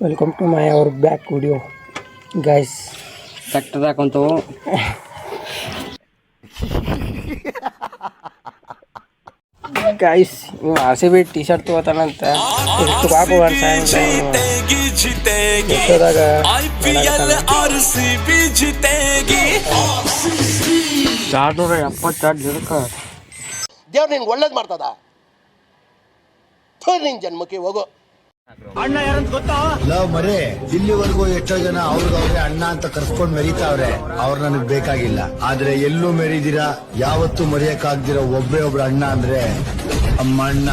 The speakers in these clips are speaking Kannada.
Welcome to my our back video guys. Tractor ಹಾಕೊಂತು ಗೈಸ್ ನೀವು RCB ಟಿ ಶರ್ಟ್ ತೊಗೋತಾನಂತ ಬಾಬು ಒಂದು ದೇವ್ರು ನಿನ್ಗೆ ಒಳ್ಳೇದು ಮಾಡ್ತದ ನಿನ್ ಜನ್ಮಕ್ಕೆ ಹೋಗೋ ಅಣ್ಣ ಯಾರಂತ ಗೊತ್ತಾ? ಲವ್ ಮರೇ ಇಲ್ಲಿವರೆಗೂ ಎಷ್ಟೋ ಜನ ಅವ್ರಿಗೆ ಅಣ್ಣ ಅಂತ ಕರ್ಸ್ಕೊಂಡ್ ಮೆರೀತಾವ್ರೆ. ಅವ್ರು ನನಗ್ ಬೇಕಾಗಿಲ್ಲ. ಆದ್ರೆ ಎಲ್ಲೂ ಮೆರೀದಿರಾ, ಯಾವತ್ತೂ ಮರೆಯಕ್ಕಾಗ್ದಿರೋ ಒಬ್ರೇ ಒಬ್ರು ಅಣ್ಣ ಅಂದ್ರೆ ಅಮ್ಮ ಅಣ್ಣ.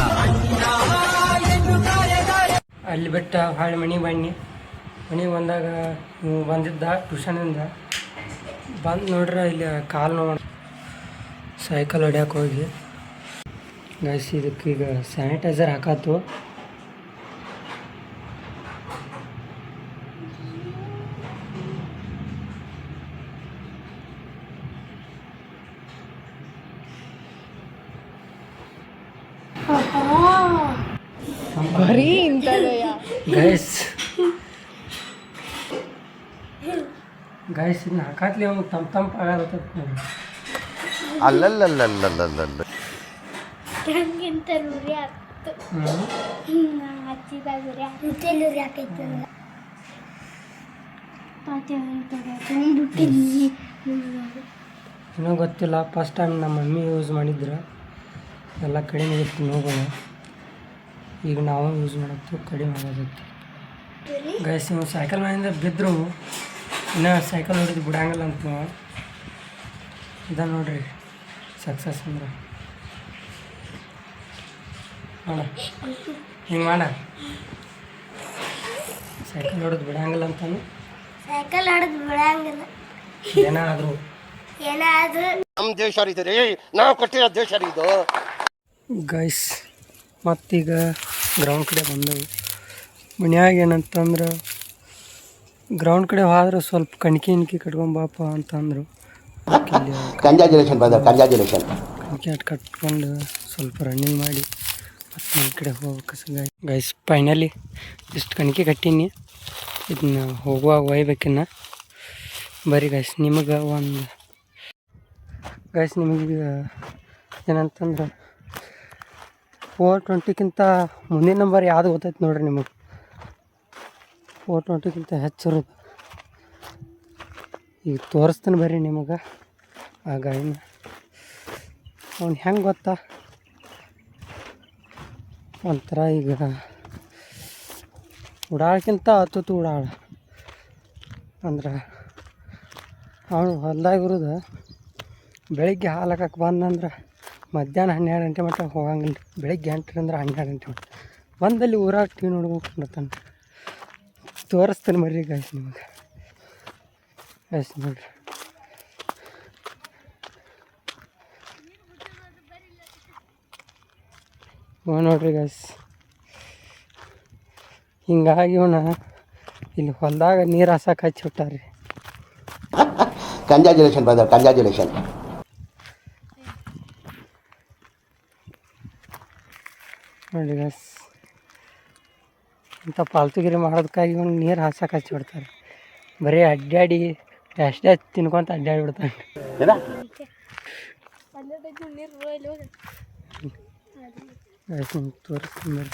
ಅಲ್ಲಿ ಬಿಟ್ಟ ಹಾಳು ಮನೆಗೆ ಬಂದಾಗ ನೀವು ಬಂದಿದ್ದ ಟ್ಯೂಷನಿಂದ ಬಂದು ನೋಡ್ರೆ ಇಲ್ಲಿ ಕಾಲು ನೋವು ಸೈಕಲ್ ಹೊಡ್ಯಕ್ಕೆ ಹೋಗಿ ಗೈಸ್ ಇದಕ್ಕೀಗ ಸ್ಯಾನಿಟೈಸರ್ ಹಾಕಾತು. ಗೈಸ್ ಇದನ್ನ ಹಾಕಾತ್ಲಿ ಅವ್ನು ತಂಪಾಗತ್ತ ಅಲ್ಲಲ್ಲಲ್ಲಲ್ಲಲ್ಲಲ್ಲ ಇನ್ನೂ ಗೊತ್ತಿಲ್ಲ. ಫಸ್ಟ್ ಟೈಮ್ ನಮ್ಮ ಮಮ್ಮಿ ಯೂಸ್ ಮಾಡಿದ್ರೆ ಎಲ್ಲ ಕಡಿಮೆ ಇತ್ತು ನೋಗೋಣ. ಈಗ ನಾವು ಯೂಸ್ ಮಾಡತ್ತು ಕಡಿಮೆ ಆಗೋದೈತಿ. ಗೈಸ್ ನೀವು ಸೈಕಲ್ ಮನೆಯಿಂದ ಬಿದ್ದರು ಇನ್ನೂ ಸೈಕಲ್ ಹೊಡಿದು ಬಿಡಂಗಿಲ್ಲ ಅಂತ ಇದನ್ನು ನೋಡ್ರಿ ಸಕ್ಸಸ್ ಅಂದ್ರೆ ಮಾಡ ಹಿಂಗೆ ಮಾಡ ಸೈಕಲ್ ಹೊಡೆದು ಬಿಡಂಗಿಲ್ಲ ಅಂತಾನು ಸೈಕಲ್ ಹೊಡೆದು ಬಿಡಂಗಿಲ್ಲ ಏನಾದರೂ ನಮ್ಮ ದೇಶ ಇದು ರೀ, ನಾವು ಕೊಟ್ಟಿರೋ ದೇಶ ಇದು. ಗೈಸ್ ಮತ್ತೀಗ ಗ್ರೌಂಡ್ ಕಡೆ ಬಂದೆವು. ಮನ್ಯಾಗ ಏನಂತಂದ್ರೆ ಗ್ರೌಂಡ್ ಕಡೆ ಹೋದ್ರೆ ಸ್ವಲ್ಪ ಕಣ್ಕಿ ಕಟ್ಕೊಂಬಾಪ ಅಂತಂದರು. Congratulation brother, congratulation. ಕಣ್ಕಿ ಕಟ್ಕೊಂಡು ಸ್ವಲ್ಪ ರನ್ನಿಂಗ್ ಮಾಡಿ ಮತ್ತು ನನ್ನ ಕಡೆ ಹೋಗ್ಬೇಕು. ಗೈಸ್ ಫೈನಲಿ ಇಷ್ಟು ಕಣ್ಕಿ ಕಟ್ಟೀನಿ. ಇದನ್ನ ಹೋಗುವಾಗ ಒಯ್ಬೇಕಿನ್ನ ಬರೀ ಗೈಸ್ ನಿಮಗೆ ಏನಂತಂದ್ರೆ 420ಕ್ಕಿಂತ ಮುಂದಿನ ನಂಬರ್ ಯಾವುದು ಗೊತ್ತೈತೆ ನೋಡ್ರಿ ನಿಮಗೆ. 420ಕ್ಕಿಂತ ಹೆಚ್ಚಿರೋದು ಈಗ ತೋರಿಸ್ತಾನೆ ಬರ್ರಿ ನಿಮಗೆ ಆ ಗಾಡಿನ. ಅವ್ನು ಹೆಂಗೆ ಗೊತ್ತಾ, ಒಂಥರ ಈಗ ಉಡಾಳಕ್ಕಿಂತ ಹತ್ತು ಉಡಾಳ ಅಂದ್ರೆ ಅವನು ಹೊಲ್ದಾಗಿರೋದು ಬೆಳಿಗ್ಗೆ ಹಾಲು ಹಾಕಕ್ಕೆ ಬಂದಂದ್ರೆ ಮಧ್ಯಾಹ್ನ 12 ಗಂಟೆ ಮಟ್ಟ ಹೋಗಂಗಿಲ್ಲ. ಬೆಳಿಗ್ಗೆ 8ರಿಂದ 12 ಗಂಟೆ ಮಟ್ಟ ಬಂದಲ್ಲಿ ಊರಾಗ ಟಿ ವಿ ನೋಡ್ಕೊಂಡ್ತಾನೆ. ತೋರಿಸ್ತಾನೆ ಮರ್ರಿ ಗೈಸ್ ನಿಮಗೆ. ಗೈಸ್ ನೋಡ್ರಿ ನೋಡ್ರಿ ಗೈಸ್ ಹಿಂಗಾಗಿ ಇವನ ಇಲ್ಲಿ ಹೊಲದಾಗ ನೀರು ಹಾಸಕ್ಕೆ ಹಚ್ಚಿ ಬಿಟ್ಟಾರ್ರಿ. Congratulation brother, congratulation. ನೋಡಿ ಗೈಸ್ ಇಂಥ ಪಾಲ್ತುಗಿರಿ ಮಾಡೋದಕ್ಕಾಗಿ ಇವನು ನೀರು ಹಾಸಕ್ಕೆ ಹಚ್ಚಿ ಬಿಡ್ತಾರೆ. ಬರೀ ಅಡ್ಡಾಡಿ ಅಷ್ಟೇ ತಿನ್ಕೊಂತ ಅಡ್ಡಾಡಿ ಬಿಡ್ತಾನೆ. ಗೈಸ್ ನಿಮ್ಗೆ ತೋರಿಸ್ತೀನಿ ಬರ್ರಿ.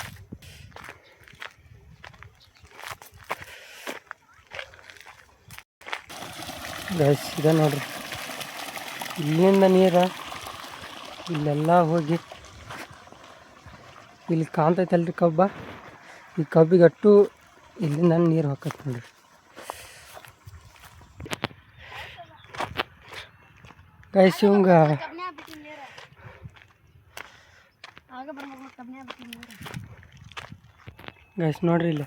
ಗೈಸ್ ಇದೆ ನೋಡ್ರಿ, ಇಲ್ಲಿಂದ ನೀರು ಇಲ್ಲೆಲ್ಲ ಹೋಗಿ ಇಲ್ಲಿ ಕಾಣ್ತೈತಲ್ರಿ ಕಬ್ಬ, ಈ ಕಬ್ಬಿಗಟ್ಟು ಇಲ್ಲಿಂದ ನೀರು ಹಾಕತ್ತೆ ನೋಡ್ರಿ. ಗೈಸ್ ಇವಂಗ ಗೈಸ್ ನೋಡ್ರಿ ಇಲ್ಲಿ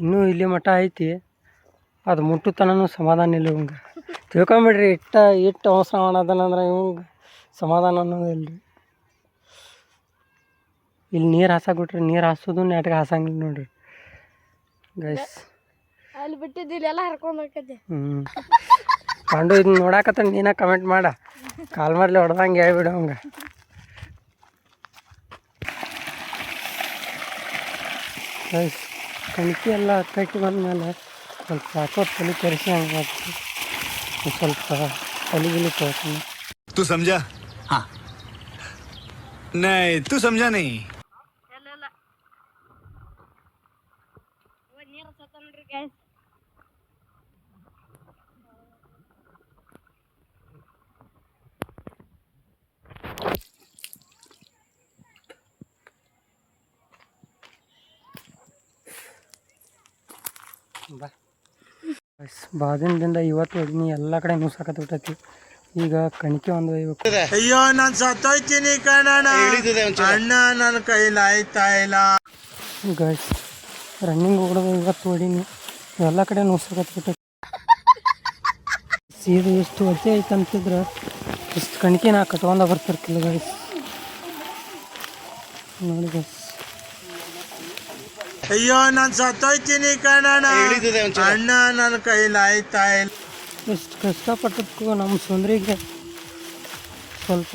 ಇನ್ನೂ ಇಲ್ಲಿ ಮಠ ಐತಿ, ಅದು ಮುಟ್ಟುತನೂ ಸಮಾಧಾನ ಇಲ್ಲ ಇವಂಗೆ. ತಿಳ್ಕೊಂಬಿಡ್ರಿ ಇಟ್ಟು ಅವಸರ ಮಾಡೋದನಂದ್ರೆ ಇವಂಗೆ ಸಮಾಧಾನ ಅನ್ನೋದಿಲ್ಲ ರೀ. ಇಲ್ಲಿ ನೀರು ಹಾಸಾಕ್ಬಿಟ್ರಿ, ನೀರು ಹಾಸೋದು ನೆಟ್ಗೆ ಹಾಸಂಗಿಲ್ಲ ನೋಡ್ರಿ ಗೈಸ್. ಅಲ್ಲಿ ಬಿಟ್ಟಿದ್ದಿಲ್ಲ ಎಲ್ಲ ಹರ್ಕೊಂಡು ಹೋಗ್ತೈತಿ. ಕಂಡು ಇದನ್ನ ನೋಡಾಕತ್ತ ನೀನ ಕಮೆಂಟ್ ಮಾಡ, ಕಾಲ್ ಮಾಡ್ಲಿ ಹೊಡೆದಂಗೆ ಹೇಳ್ಬಿಡು ಅವಂಗೆ. ಗೈಸ್ ಕಣ್ಕಿ ಎಲ್ಲ ಕಟ್ಟಿ ಬಂದಮೇಲೆ ಸ್ವಲ್ಪ ಯಾಕೋ ತಲೆ ಕೆರೆಸಿ ಹಂಗೆ ಆಗ್ತದೆ. ಸ್ವಲ್ಪ ತಲೆಗಿಲಿ ತೊಳ್ತೀನಿ. तू समझा? हाँ नहीं तू समझा नहीं. ನೀರು ಸತ್ತ ನೋಡ್ರಿ ಗೈಸ್. ಬಾ ಬಾದಿಂದಿಂದ ಇವತ್ತು ಹೊಡಿನಿ ಎಲ್ಲ ಕಡೆ ನುಸಾಕತ್ಬಿಟ್ಟೈತಿ. ಈಗ ಕಣಿಕೆ ಒಂದು ಒಯ್ಬೇಕು. ಅಯ್ಯೋ ನಾನು ಸತ್ತೋಯ್ತೀನಿ ಕಣಣ್ಣ, ಅಣ್ಣ ನನ್ನ ಕೈಲಾಯ್ತಾ ಇಲ್ಲ. ಗೈಸ್ ರನ್ನಿಂಗ್ ಹೊಡೆದು ಇವತ್ತು ಹೊಡೀನಿ, ಎಲ್ಲ ಕಡೆ ನುಸಾಕತ್ಬಿಟ್ಟೈತಿ. ಸೀದು ಎಷ್ಟು ಹೊಟ್ಟೆ ಐತೆ ಅಂತಿದ್ರೆ ಇಷ್ಟು ಕಣಿಕೆ ನಾ ಕಟ್ಕೊಂಡ ಬರ್ತಿರ್ಕಿಲ್ಲ ಗೈಸ್. ನೋಡಿ ಗೈಸ್, ಅಯ್ಯೋ ನಾನು ಸತ್ತೋಯ್ತೀನಿ ಕಣಣ್ಣ, ಅಣ್ಣ ನನ್ನ ಕೈಲಾಯ್ತಾ ಇಲ್ಲ. ಎಷ್ಟು ಕಷ್ಟಪಟ್ಟದಕ್ಕೂ ನಮ್ಮ ಸುಂದ್ರಿಗೆ ಸ್ವಲ್ಪ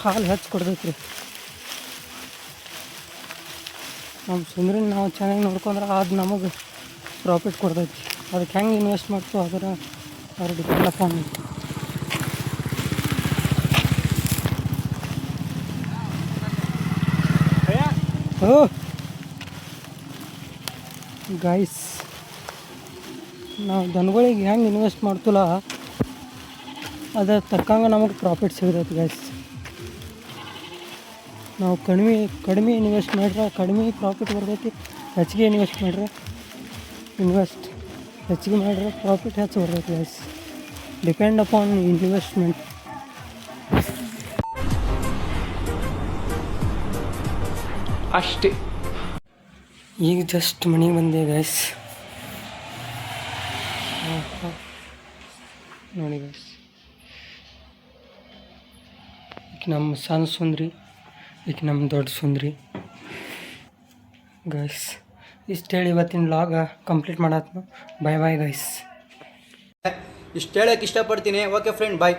ಹಾಲು ಹೆಚ್ಚು ಕೊಡ್ತೈತ್ರಿ. ನಮ್ಮ ಸುಂದ್ರಿನ ನಾವು ಚೆನ್ನಾಗಿ ನೋಡ್ಕೊಂಡ್ರೆ ಅದು ನಮಗೆ ಪ್ರಾಫಿಟ್ ಕೊಡ್ತೈತಿ. ಅದಕ್ಕೆ ಹೆಂಗೆ ಇನ್ವೆಸ್ಟ್ ಮಾಡ್ತೀವೋ ಅದ್ರ ಡಿಪೆಂಡ್ ಅಪಾನ್. ಓ ಗೈಸ್, ನಾವು ದನಗಳಿಗೆ ಹೆಂಗೆ ಇನ್ವೆಸ್ಟ್ ಮಾಡ್ತಿಲ್ಲ ಅದ್ರ ತಕ್ಕಂಗೆ ನಮಗೆ ಪ್ರಾಫಿಟ್ ಸಿಗ್ತೈತಿ ಗೈಸ್. ನಾವು ಕಡಿಮೆ ಇನ್ವೆಸ್ಟ್ ಮಾಡ್ರೆ ಕಡಿಮೆ ಪ್ರಾಫಿಟ್ ಬರ್ತೈತಿ. ಹೆಚ್ಚಿಗೆ ಇನ್ವೆಸ್ಟ್ ಮಾಡ್ರೆ ಪ್ರಾಫಿಟ್ ಹೆಚ್ಚು ಬರ್ತೈತಿ ಗೈಸ್. Depend upon investment. ಅಷ್ಟೇ. ಈಗ ಜಸ್ಟ್ ಮನೆಗೆ ಬಂದೆ ಗೈಸ್. ನೋಡಿ ಗೈಸ್, ಈಗ ನಮ್ಮ ಸಣ್ಣ ಸುಂದ್ರಿ, ಈಗ ನಮ್ಮ ದೊಡ್ಡ ಸುಂದ್ರಿ ಗೈಸ್. ಇಷ್ಟು ಹೇಳಿ ಇವತ್ತಿನ ವ್ಲಾಗ ಕಂಪ್ಲೀಟ್ ಮಾಡತ್ನು. ಬಾಯ್ ಬಾಯ್ ಗೈಸ್. ಇಷ್ಟು ಹೇಳಕ್ಕೆ ಇಷ್ಟಪಡ್ತೀನಿ. ಓಕೆ ಫ್ರೆಂಡ್, ಬಾಯ್.